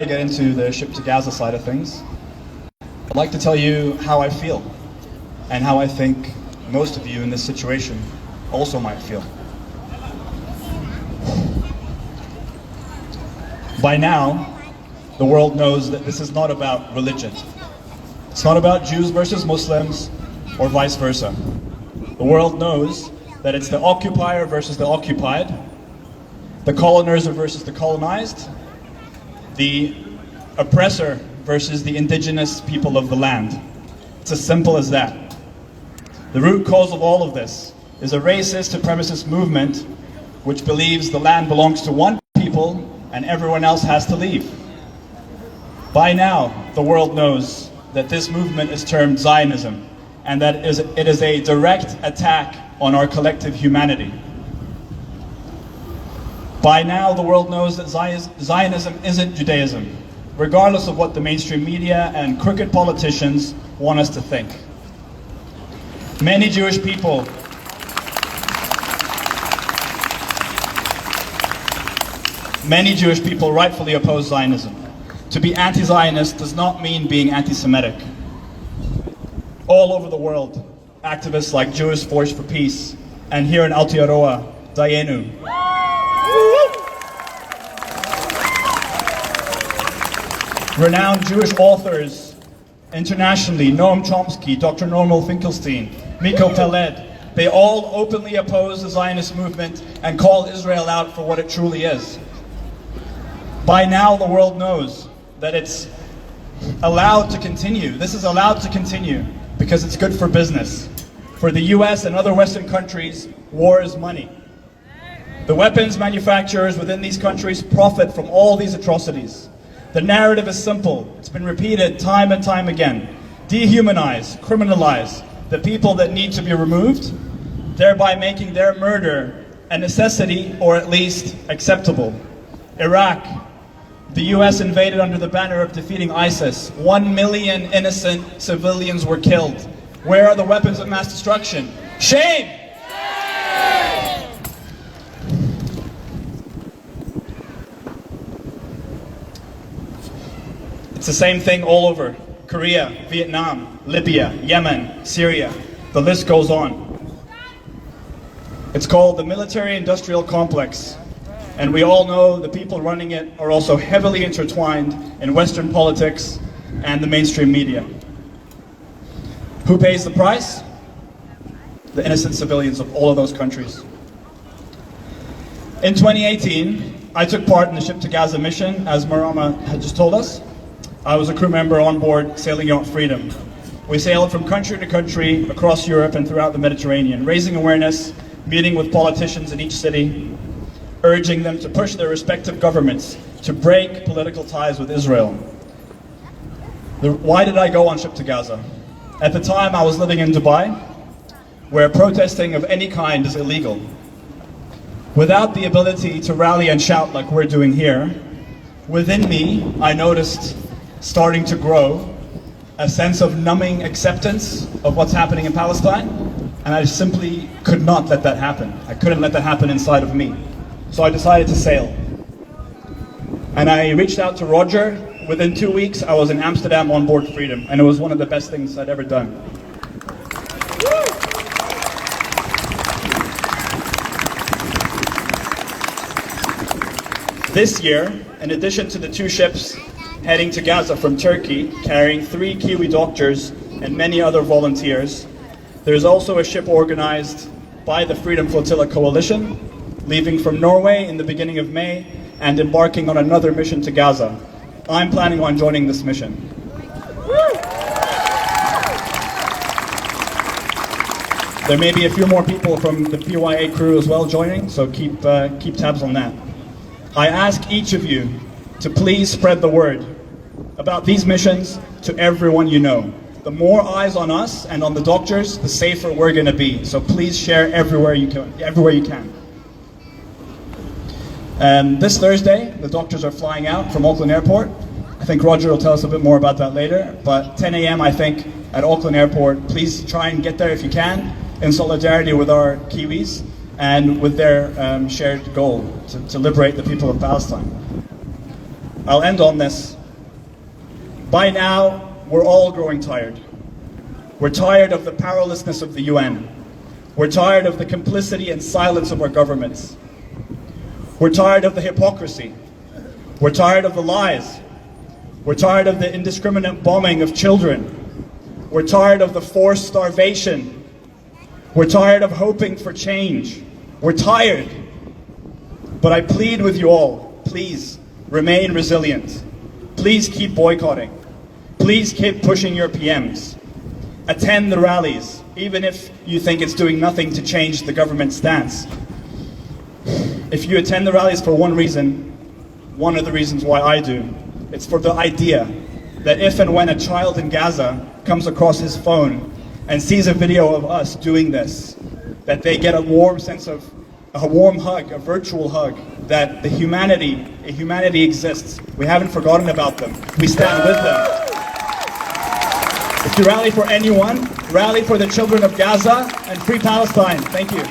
get into the ship to Gaza side of things, I'd like to tell you how I feel and how I think most of you in this situation also might feel. By now, the world knows that this is not about religion. It's not about Jews versus Muslims or vice versa. The world knows that it's the occupier versus the occupied, the colonizer versus the colonized, the oppressor versus the indigenous people of the land. It's as simple as that. The root cause of all of this is a racist supremacist movement which believes the land belongs to one people and everyone else has to leave. By now, the world knows that this movement is termed Zionism, and that it is a direct attack on our collective humanity. By now, the world knows that Zionism isn't Judaism, regardless of what the mainstream media and crooked politicians want us to think. Many Jewish people rightfully oppose Zionism. To be anti-Zionist does not mean being anti-Semitic. All over the world, activists like Jewish Force for Peace, and here in Aotearoa, Dayenu, renowned Jewish authors internationally, Noam Chomsky, Dr. Norman Finkelstein, Miko Peled, they all openly oppose the Zionist movement and call Israel out for what it truly is. By now, the world knows that it's allowed to continue. This is allowed to continue because it's good for business. For the US and other Western countries, war is money. The weapons manufacturers within these countries profit from all these atrocities. The narrative is simple. It's been repeated time and time again. Dehumanize, criminalize the people that need to be removed, thereby making their murder a necessity or at least acceptable. Iraq, the US invaded under the banner of defeating ISIS. 1 million innocent civilians were killed. Where are the weapons of mass destruction? Shame! It's the same thing all over. Korea, Vietnam, Libya, Yemen, Syria. The list goes on. It's called the military-industrial complex. And we all know the people running it are also heavily intertwined in Western politics and the mainstream media. Who pays the price? The innocent civilians of all of those countries. In 2018, I took part in the Ship to Gaza mission, as Marama had just told us. I was a crew member on board sailing yacht Freedom. We sailed from country to country across Europe and throughout the Mediterranean, raising awareness, meeting with politicians in each city, urging them to push their respective governments to break political ties with Israel. Why did I go on Ship to Gaza? At the time, I was living in Dubai, where protesting of any kind is illegal. Without the ability to rally and shout like we're doing here, within me, I noticed starting to grow a sense of numbing acceptance of what's happening in Palestine, and I simply could not let that happen. I couldn't let that happen inside of me. So I decided to sail. And I reached out to Roger. Within 2 weeks, I was in Amsterdam on board Freedom, and it was one of the best things I'd ever done. This year, in addition to the 2 ships heading to Gaza from Turkey, carrying 3 Kiwi doctors and many other volunteers, there's also a ship organized by the Freedom Flotilla Coalition, leaving from Norway in the beginning of May and embarking on another mission to Gaza. I'm planning on joining this mission. There may be a few more people from the PYA crew as well joining, so keep tabs on that. I ask each of you to please spread the word about these missions to everyone you know. The more eyes on us and on the doctors, the safer we're going to be. So please share everywhere you can. This Thursday, the doctors are flying out from Auckland Airport. I think Roger will tell us a bit more about that later. But 10 a.m. I think at Auckland Airport. Please try and get there if you can, in solidarity with our Kiwis and with their shared goal to liberate the people of Palestine. I'll end on this. By now, we're all growing tired. We're tired of the powerlessness of the UN. We're tired of the complicity and silence of our governments. We're tired of the hypocrisy. We're tired of the lies. We're tired of the indiscriminate bombing of children. We're tired of the forced starvation. We're tired of hoping for change. We're tired. But I plead with you all, please remain resilient. Please keep boycotting. Please keep pushing your PMs. Attend the rallies, even if you think it's doing nothing to change the government's stance. If you attend the rallies for one reason, one of the reasons why I do, it's for the idea that if and when a child in Gaza comes across his phone and sees a video of us doing this, that they get a warm sense of, a warm hug, a virtual hug, that the humanity exists. We haven't forgotten about them. We stand with them. If you rally for anyone, rally for the children of Gaza and free Palestine. Thank you.